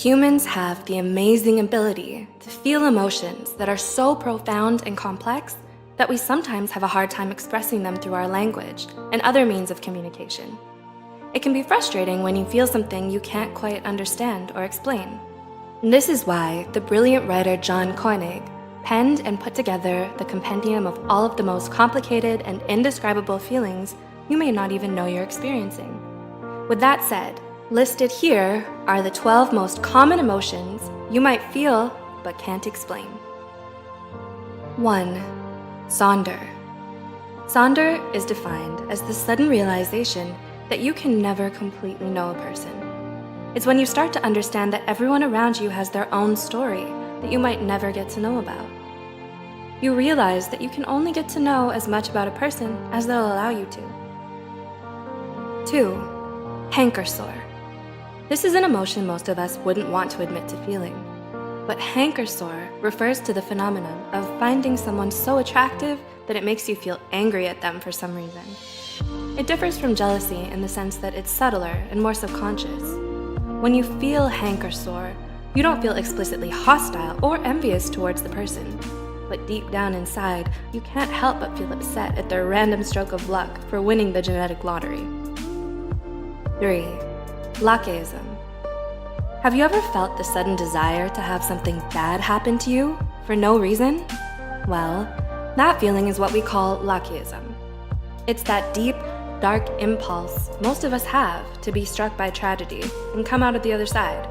Humans have the amazing ability to feel emotions that are so profound and complex that we sometimes have a hard time expressing them through our language and other means of communication. It can be frustrating when you feel something you can't quite understand or explain. And this is why the brilliant writer John Koenig penned and put together the compendium of all of the most complicated and indescribable feelings you may not even know you're experiencing. With that said, listed here are the 12 most common emotions you might feel but can't explain. 1. Sonder. Sonder is defined as the sudden realization that you can never completely know a person. It's when you start to understand that everyone around you has their own story that you might never get to know about. You realize that you can only get to know as much about a person as they'll allow you to. 2. Hanker sore. This is an emotion most of us wouldn't want to admit to feeling. But hanker sore refers to the phenomenon of finding someone so attractive that it makes you feel angry at them for some reason. It differs from jealousy in the sense that it's subtler and more subconscious. When you feel hanker sore, you don't feel explicitly hostile or envious towards the person, but deep down inside, you can't help but feel upset at their random stroke of luck for winning the genetic lottery. 3. Lacheism. Have you ever felt the sudden desire to have something bad happen to you for no reason? Well, that feeling is what we call lacheism. It's that deep, dark impulse most of us have to be struck by tragedy and come out at the other side.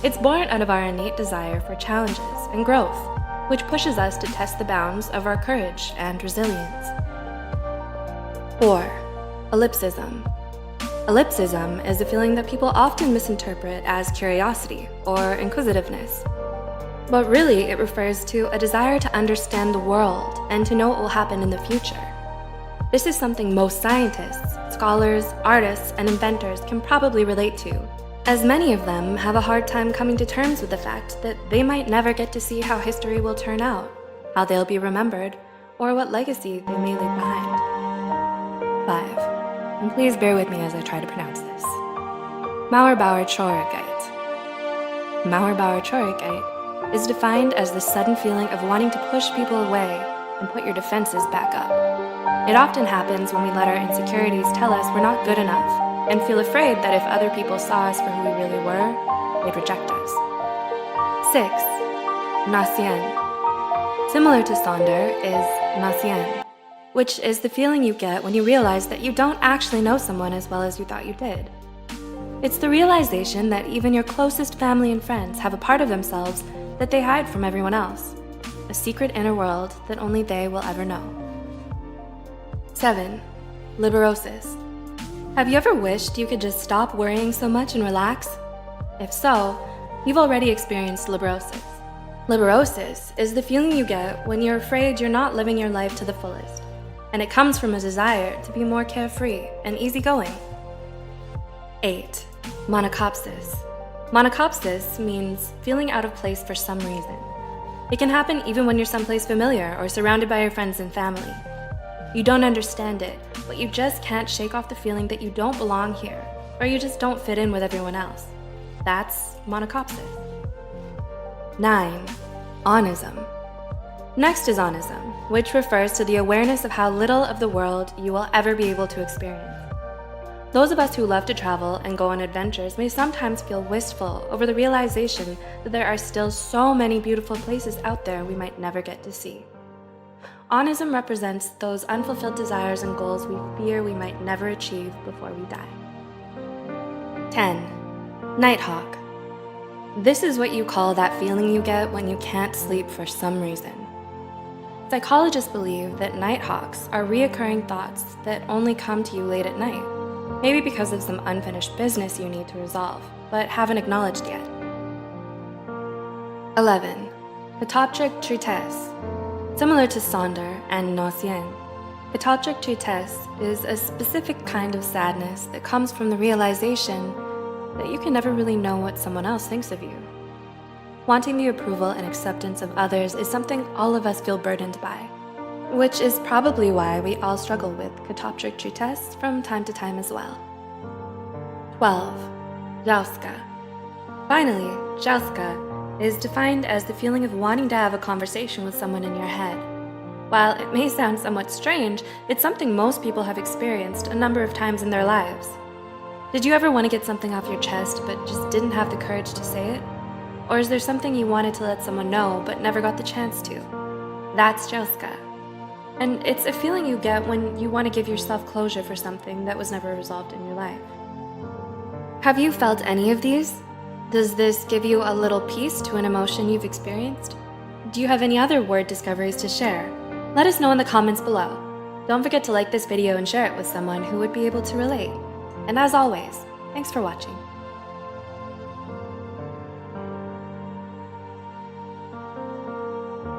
It's born out of our innate desire for challenges and growth, which pushes us to test the bounds of our courage and resilience. 4. Ellipsism. Ellipsism is a feeling that people often misinterpret as curiosity or inquisitiveness. But really, it refers to a desire to understand the world and to know what will happen in the future. This is something most scientists, scholars, artists, and inventors can probably relate to, as many of them have a hard time coming to terms with the fact that they might never get to see how history will turn out, how they'll be remembered, or what legacy they may leave behind. 5. And please bear with me as I try to pronounce this. Mauerbauer-Traurigkeit. Mauerbauer-Traurigkeit is defined as the sudden feeling of wanting to push people away and put your defenses back up. It often happens when we let our insecurities tell us we're not good enough and feel afraid that if other people saw us for who we really were, they'd reject us. 6. Nacien. Similar to sonder is nacien, which is the feeling you get when you realize that you don't actually know someone as well as you thought you did. It's the realization that even your closest family and friends have a part of themselves that they hide from everyone else, a secret inner world that only they will ever know. 7. Liberosis. Have you ever wished you could just stop worrying so much and relax? If so, you've already experienced liberosis. Liberosis is the feeling you get when you're afraid you're not living your life to the fullest, and it comes from a desire to be more carefree and easygoing. 8. Monachopsis. Monachopsis means feeling out of place for some reason. It can happen even when you're someplace familiar or surrounded by your friends and family. You don't understand it, but you just can't shake off the feeling that you don't belong here, or you just don't fit in with everyone else. That's monachopsis. 9. Onism. Next is onism, which refers to the awareness of how little of the world you will ever be able to experience. Those of us who love to travel and go on adventures may sometimes feel wistful over the realization that there are still so many beautiful places out there we might never get to see. Onism represents those unfulfilled desires and goals we fear we might never achieve before we die. 10. Nighthawk. This is what you call that feeling you get when you can't sleep for some reason. Psychologists believe that nighthawks are reoccurring thoughts that only come to you late at night, maybe because of some unfinished business you need to resolve, but haven't acknowledged yet. 11. Catoptric tristesse. Similar to sonder and nacien, catoptric tristesse is a specific kind of sadness that comes from the realization that you can never really know what someone else thinks of you. Wanting the approval and acceptance of others is something all of us feel burdened by, which is probably why we all struggle with catoptric tristesse from time to time as well. 12. Jauska. Finally, Jelska is defined as the feeling of wanting to have a conversation with someone in your head. While it may sound somewhat strange, it's something most people have experienced a number of times in their lives. Did you ever want to get something off your chest but just didn't have the courage to say it? Or is there something you wanted to let someone know but never got the chance to? That's Jelska. And it's a feeling you get when you want to give yourself closure for something that was never resolved in your life. Have you felt any of these? Does this give you a little piece to an emotion you've experienced? Do you have any other word discoveries to share? Let us know in the comments below. Don't forget to like this video and share it with someone who would be able to relate. And as always, thanks for watching.